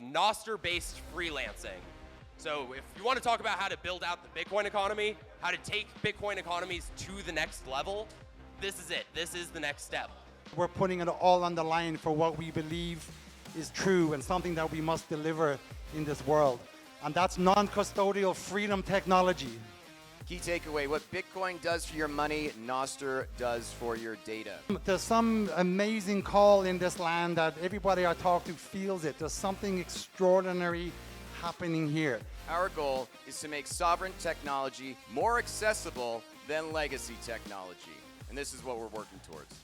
Nostr-based freelancing. So if you want to talk about how to build out the Bitcoin economy, how to take Bitcoin economies to the next level, this is it. This is the next step. We're putting it all on the line for what we believe is true and something that we must deliver in this world. And that's non-custodial freedom technology. Key takeaway, what Bitcoin does for your money, Nostr does for your data. There's some amazing call in this land that everybody I talk to feels it. There's something extraordinary happening here. Our goal is to make sovereign technology more accessible than legacy technology. And this is what we're working towards.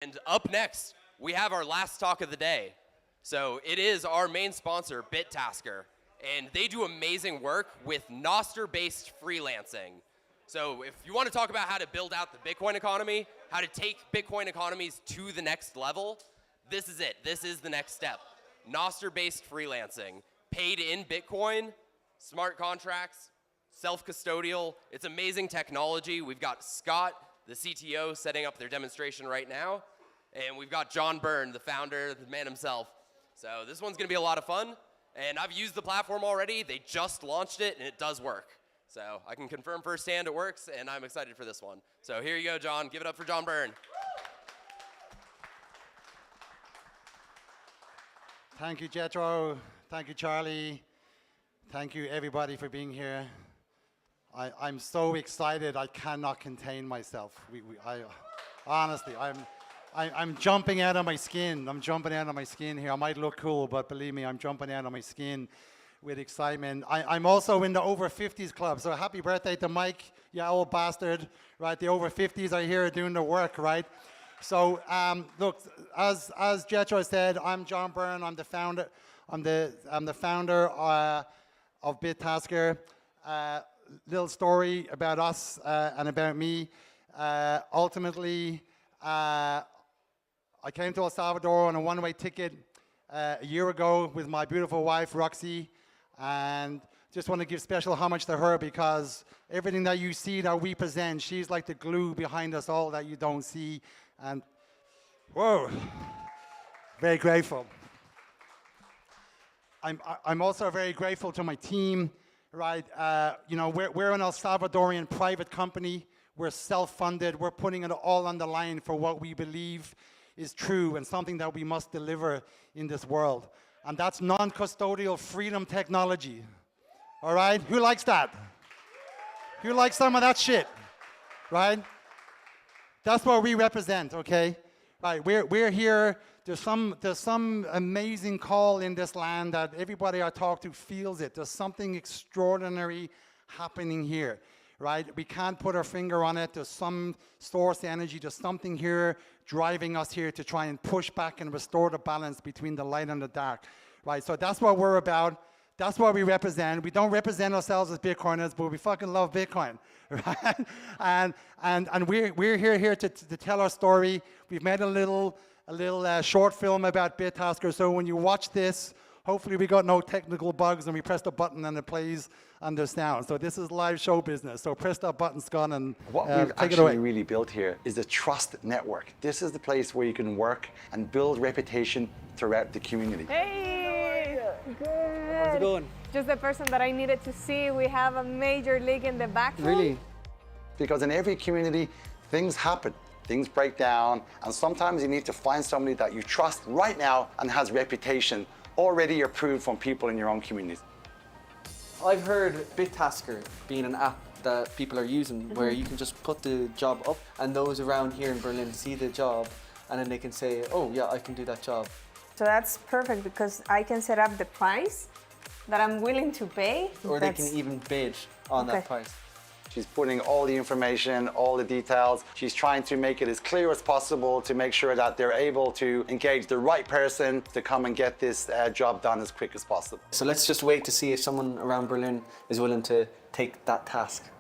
And up next, we have our last talk of the day. So it is our main sponsor, BitTasker. And they do amazing work with Nostr-based freelancing. So if you want to talk about how to build out the Bitcoin economy, how to take Bitcoin economies to the next level, this is it. This is the next step. Nostr-based freelancing, paid in Bitcoin, smart contracts, self-custodial. It's amazing technology. We've got Scott, the CTO, setting up their demonstration right now. And we've got John Byrne, the founder, the man himself. So this one's going to be a lot of fun. And I've used the platform already. They just launched it, and it does work. So I can confirm firsthand it works, and I'm excited for this one. So here you go, John. Give it up for John Byrne. Thank you, Jethro. Thank you, Charlie. Thank you, everybody, for being here. I'm so excited. I cannot contain myself. Honestly, I'm jumping out of my skin. I'm jumping out of my skin here. I might look cool, but believe me, I'm jumping out of my skin with excitement. I'm also in the over 50s club, so happy birthday to Mike, you old bastard, right? The over 50s are here doing the work, right? So look, as Jethro said, I'm John Byrne. I'm the founder. I'm the founder of BitTasker. Little story about us and about me. Ultimately, I came to El Salvador on a one-way ticket a year ago with my beautiful wife, Roxy, and just want to give special homage to her because everything that you see that we present, she's like the glue behind us all that you don't see. And whoa, very grateful. I'm also very grateful to my team, right? You know, we're an El Salvadorian private company. We're self-funded. We're putting it all on the line for what we believe is true and something that we must deliver in this world. And that's non-custodial freedom technology. All right? Who likes that? Who likes some of that shit? Right? That's what we represent, okay? Right, we're here. There's some amazing call in this land that everybody I talk to feels it. There's something extraordinary happening here. Right? We can't put our finger on it. There's some source energy. There's something here driving us here to try and push back and restore the balance between the light and the dark. Right? So that's what we're about. That's what we represent. We don't represent ourselves as Bitcoiners, but we fucking love Bitcoin. Right? And we're here to tell our story. We've made a little short film about BitTasker. So when you watch this, hopefully we got no technical bugs and we press the button and it plays under sound. So this is live show business. So press that button, Scott, and what we've take it away. actually really built here is a trust network. This is the place where you can work and build reputation throughout the community. Hey! Good. How's it going? Just the person that I needed to see. We have a major league in the background. Really? Because in every community, things happen. Things break down, and sometimes you need to find somebody that you trust right now and has reputation already approved from people in your own communities. I've heard BitTasker being an app that people are using where you can just put the job up and those around here in Berlin see the job and then they can say, oh yeah, I can do that job. So that's perfect because I can set up the price that I'm willing to pay. Or they can even bid on that price. She's putting all the information, all the details. She's trying to make it as clear as possible to make sure that they're able to engage the right person to come and get this job done as quick as possible. So let's just wait to see if someone around Berlin is willing to take that task.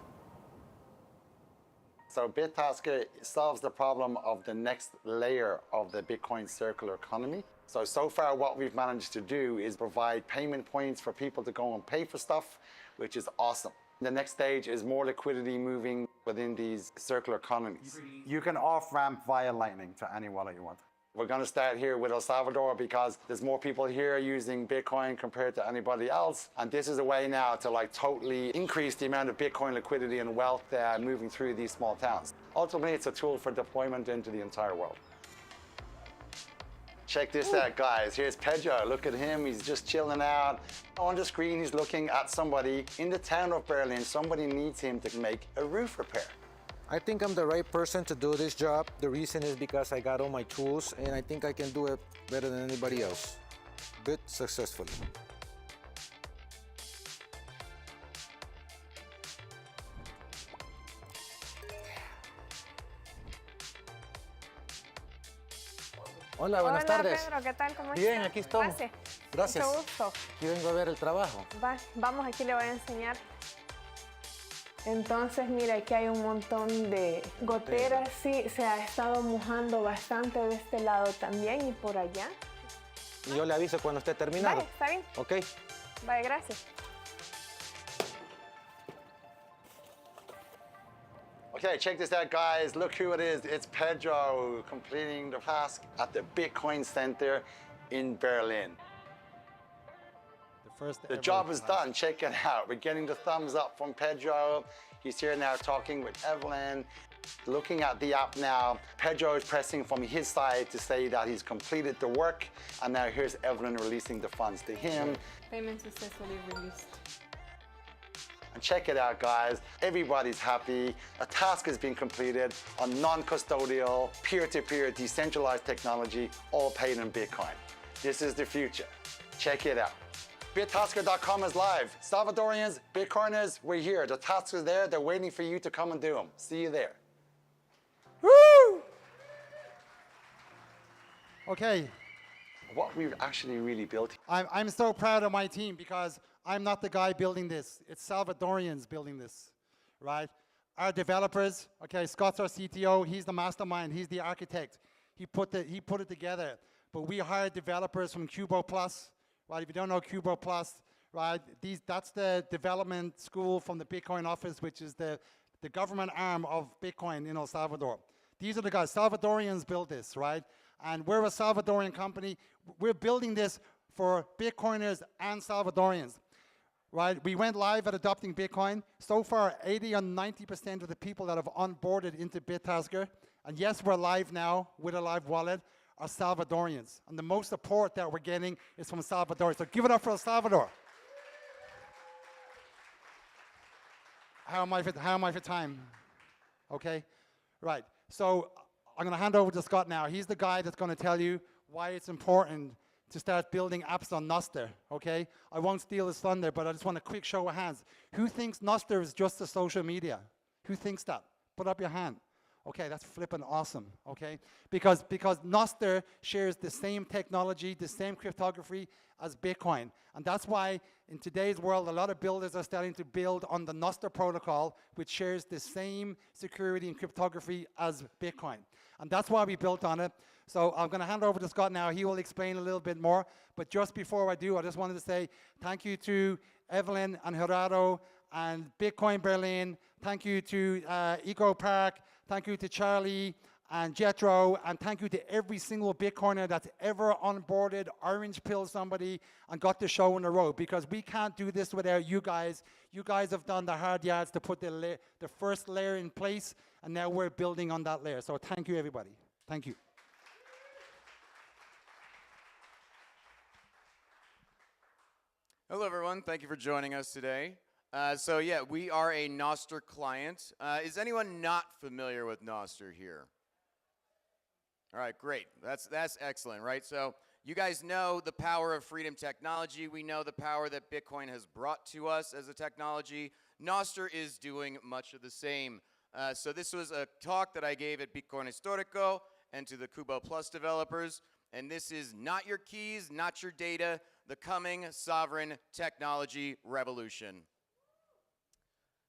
So BitTasker solves the problem of the next layer of the Bitcoin circular economy. So far what we've managed to do is provide payment points for people to go and pay for stuff, which is awesome. The next stage is more liquidity moving within these circular economies. You can off-ramp via Lightning to any wallet you want. We're going to start here with El Salvador because there's more people here using Bitcoin compared to anybody else. And this is a way now to like totally increase the amount of Bitcoin liquidity and wealth moving through these small towns. Ultimately, it's a tool for deployment into the entire world. Check this out, guys. Here's Pedro. Look at him. He's just chilling out. On the screen, he's looking at somebody in the town of Berlin. Somebody needs him to make a roof repair. I think I'm the right person to do this job. The reason is because I got all my tools and I think I can do it better than anybody else, but successfully. Hola, buenas tardes. Pedro, ¿qué tal? ¿Cómo Bien, está? aquí estamos. Pase. Gracias. Mucho gusto. Aquí vengo a ver el trabajo. Vamos, aquí le voy a enseñar. Entonces, mira, aquí hay un montón de goteras. Sí, se ha estado mojando bastante de este lado también y por allá. Y yo le aviso cuando esté terminado. Vale, está bien. Ok. Vale, gracias. Okay, check this out, guys. Look who it is. It's Pedro completing the task at the Bitcoin Center in Berlin. The job is done. Check it out. We're getting the thumbs up from Pedro. He's here now talking with Evelyn. Looking at the app now, Pedro is pressing from his side to say that he's completed the work. And now here's Evelyn releasing the funds to him. Payment successfully released. And check it out, guys. Everybody's happy. A task has been completed on non-custodial, peer-to-peer, decentralized technology, all paid in Bitcoin. This is the future. Check it out. BitTasker.com is live. Salvadorians, Bitcoiners, we're here. The tasks are there. They're waiting for you to come and do them. See you there. Woo! Okay, What we've actually really built. I'm so proud of my team because I'm not the guy building this. It's Salvadorians building this, right? Our developers, okay, Scott's our CTO. He's the mastermind. He's the architect. He put it together. But we hired developers from Cubo Plus, right? If you don't know Cubo Plus, right? That's the development school from the Bitcoin office, which is the government arm of Bitcoin in El Salvador. These are the guys. Salvadorians built this, right? And we're a Salvadorian company. We're building this for Bitcoiners and Salvadorians, right? We went live at adopting Bitcoin. So far, 80 or 90% of the people that have onboarded into BitTasker, and yes, we're live now with a live wallet, are Salvadorians. And the most support that we're getting is from Salvador. So give it up for El Salvador. How am I for time? Okay, right. So I'm going to hand over to Scott now. He's the guy that's going to tell you why it's important to start building apps on Nostr, okay? I won't steal his thunder, but I just want a quick show of hands. Who thinks Nostr is just a social media? Who thinks that? Put up your hand. Okay, that's flipping awesome, okay? Because Nostr shares the same technology, the same cryptography as Bitcoin. And that's why in today's world, a lot of builders are starting to build on the Nostr protocol, which shares the same security and cryptography as Bitcoin. And that's why we built on it. So I'm going to hand over to Scott now. He will explain a little bit more. But just before I do, I just wanted to say thank you to Evelyn and Gerardo and Bitcoin Berlin. Thank you to Eco Park. Thank you to Charlie and Jetro. And thank you to every single Bitcoiner that's ever onboarded, orange pilled somebody, and got the show on the road. Because we can't do this without you guys. You guys have done the hard yards to put the first layer in place. And now we're building on that layer. So thank you, everybody. Thank you. Hello, everyone. Thank you for joining us today. So yeah, we are a Nostr client. Is anyone not familiar with Nostr here? All right, great. That's excellent, right? So you guys know the power of freedom technology. We know the power that Bitcoin has brought to us as a technology. Nostr is doing much of the same. So this was a talk that I gave at Bitcoin Histórico and to the Cubo Plus developers. And this is not your keys, not your data, the coming sovereign technology revolution.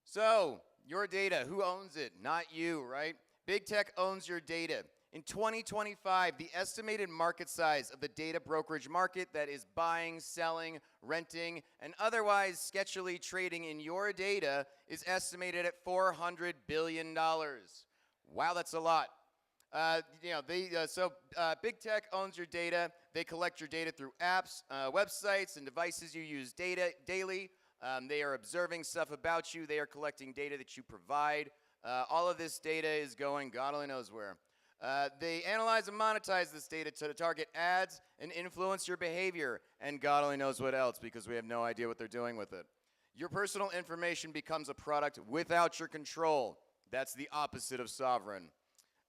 So, your data, who owns it? Not you, right? Big tech owns your data. In 2025, the estimated market size of the data brokerage market that is buying, selling, renting, and otherwise sketchily trading in your data is estimated at $400 billion. Wow, that's a lot. Big Tech owns your data. They collect your data through apps, websites, and devices you use daily. They are observing stuff about you. They are collecting data that you provide. All of this data is going God only knows where. They analyze and monetize this data to target ads and influence your behavior, and God only knows what else because we have no idea what they're doing with it. Your personal information becomes a product without your control. That's the opposite of sovereign.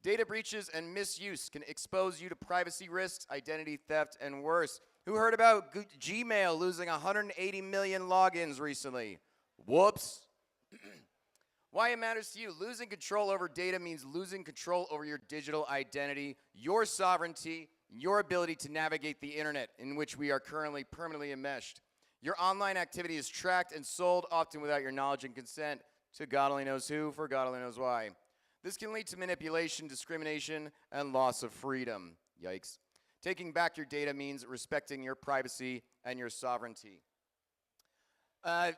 Data breaches and misuse can expose you to privacy risks, identity theft, and worse. Who heard about Gmail losing 180 million logins recently? Whoops. Why it matters to you. Losing control over data means losing control over your digital identity, your sovereignty, your ability to navigate the internet in which we are currently permanently enmeshed. Your online activity is tracked and sold, often without your knowledge and consent, to God only knows who, for God only knows why. This can lead to manipulation, discrimination, and loss of freedom. Yikes. Taking back your data means respecting your privacy and your sovereignty. I'm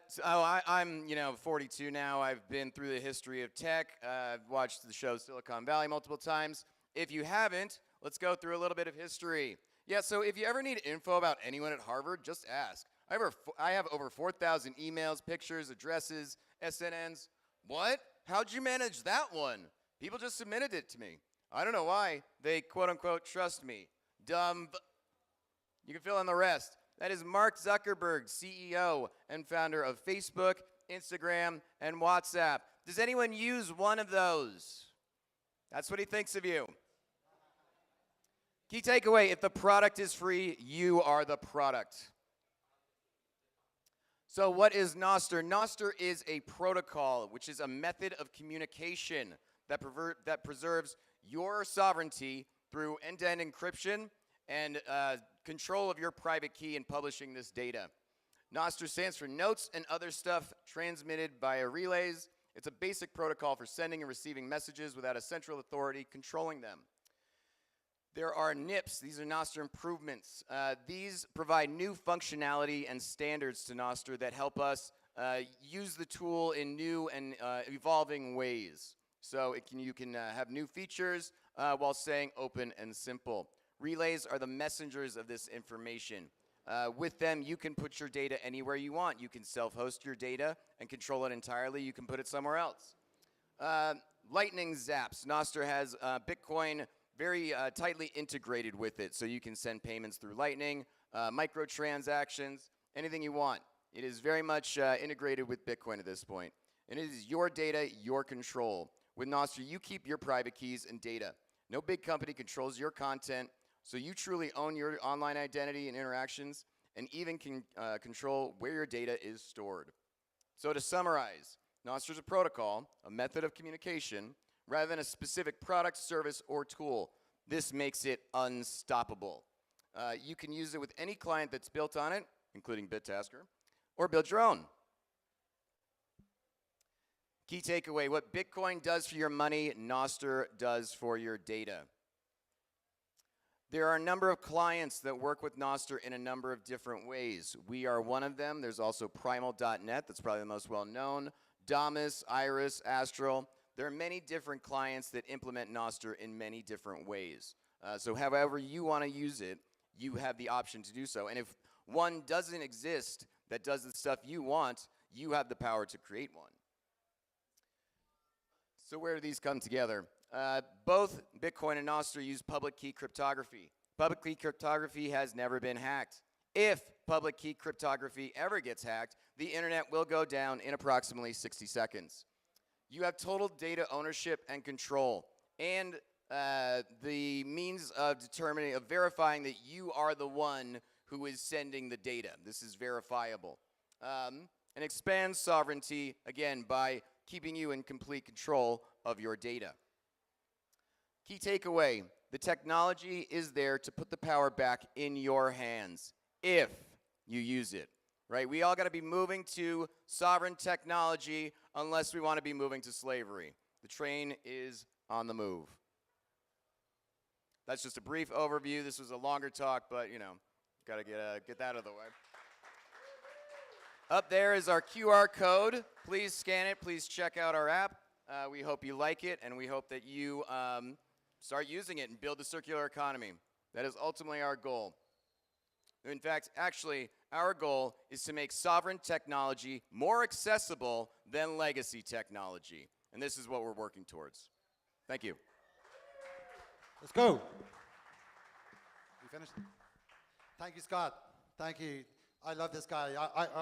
42 now. I've been through the history of tech. I've watched the show Silicon Valley multiple times. If you haven't, let's go through a little bit of history. Yeah, so if you ever need info about anyone at Harvard, just ask. I have over 4,000 emails, pictures, addresses, SNNs. What? How'd you manage that one? People just submitted it to me. I don't know why. They, quote unquote, trust me. Dumb. You can fill in the rest. That is Mark Zuckerberg, CEO and founder of Facebook, Instagram, and WhatsApp. Does anyone use one of those? That's what he thinks of you. Key takeaway, if the product is free, you are the product. So what is Nostr? Nostr is a protocol, which is a method of communication that preserves your sovereignty through end-to-end encryption and control of your private key in publishing this data. Nostr stands for Notes and Other Stuff Transmitted via Relays. It's a basic protocol for sending and receiving messages without a central authority controlling them. There are NIPs. These are Nostr improvements. These provide new functionality and standards to Nostr that help us use the tool in new and evolving ways. So you can have new features while staying open and simple. Relays are the messengers of this information. With them, you can put your data anywhere you want. You can self-host your data and control it entirely. You can put it somewhere else. Lightning zaps. Nostr has Bitcoin very tightly integrated with it, so you can send payments through Lightning, microtransactions, anything you want. It is very much integrated with Bitcoin at this point. And it is your data, your control. With Nostr, you keep your private keys and data. No big company controls your content, so you truly own your online identity and interactions, and even can control where your data is stored. So to summarize, Nostr is a protocol, a method of communication, rather than a specific product, service, or tool. This makes it unstoppable. You can use it with any client that's built on it, including BitTasker, or build your own. Key takeaway, what Bitcoin does for your money, Nostr does for your data. There are a number of clients that work with Nostr in a number of different ways. We are one of them. There's also Primal.net, that's probably the most well-known, Damus, Iris, Astral. There are many different clients that implement Nostr in many different ways. So however you want to use it, you have the option to do so. And if one doesn't exist that does the stuff you want, you have the power to create one. So where do these come together? Both Bitcoin and Nostr use public key cryptography. Public key cryptography has never been hacked. If public key cryptography ever gets hacked, the internet will go down in approximately 60 seconds. You have total data ownership and control, and the means of verifying that you are the one who is sending the data. This is verifiable. And expands sovereignty, again, by keeping you in complete control of your data. Key takeaway, the technology is there to put the power back in your hands if you use it. Right? We all got to be moving to sovereign technology unless we want to be moving to slavery. The train is on the move. That's just a brief overview. This was a longer talk, but, got to get that out of the way. Up there is our QR code. Please scan it. Please check out our app. We hope you like it, and we hope that you start using it and build the circular economy. That is ultimately our goal. In fact, actually, our goal is to make sovereign technology more accessible than legacy technology. And this is what we're working towards. Thank you. Let's go. You finished? Thank you, Scott. Thank you. I love this guy.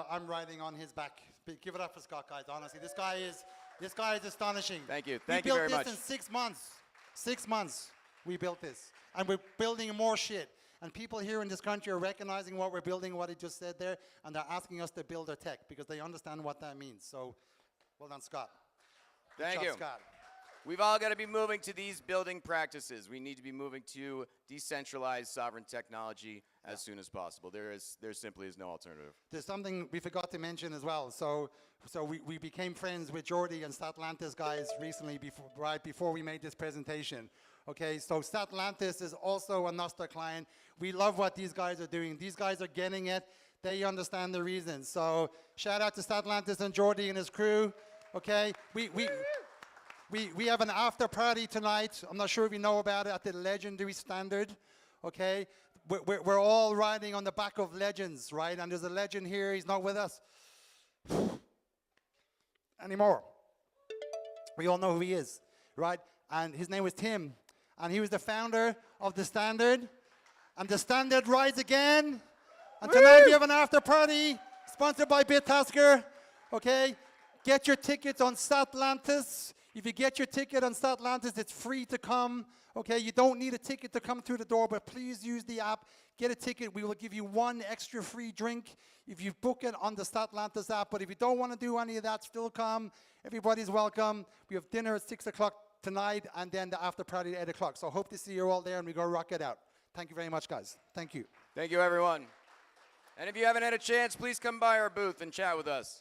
I'm riding on his back. Give it up for Scott, guys. Honestly, this guy is astonishing. Thank you. Thank you very much. We built this in 6 months. 6 months we built this. And we're building more shit. And people here in this country are recognizing what we're building, what he just said there, and they're asking us to build their tech because they understand what that means. So, well done, Scott. Thank you. Scott. We've all got to be moving to these building practices. We need to be moving to decentralized sovereign technology as soon as possible. There simply is no alternative. There's something we forgot to mention as well. So we became friends with Jordi and Statlantis guys recently, right before we made this presentation. Okay, so Statlantis is also a Nostr client. We love what these guys are doing. These guys are getting it. They understand the reasons. So shout out to Statlantis and Jordi and his crew. Okay, we have an after party tonight. I'm not sure if you know about it, at the Legendary Standard. Okay, we're all riding on the back of legends, right? And there's a legend here. He's not with us anymore. We all know who he is, right? And his name was Tim. And he was the founder of the Standard. And the Standard rides again. And tonight we have an after party sponsored by BitTasker. Okay? Get your tickets on Statlantis. If you get your ticket on Statlantis, it's free to come. Okay? You don't need a ticket to come through the door, but please use the app. Get a ticket. We will give you 1 extra free drink if you book it on the Statlantis app. But if you don't want to do any of that, still come. Everybody's welcome. We have dinner at 6 o'clock tonight, and then the after party at 8 o'clock. So hope to see you all there, and we go rock it out. Thank you very much, guys. Thank you. Thank you, everyone. And if you haven't had a chance, please come by our booth and chat with us.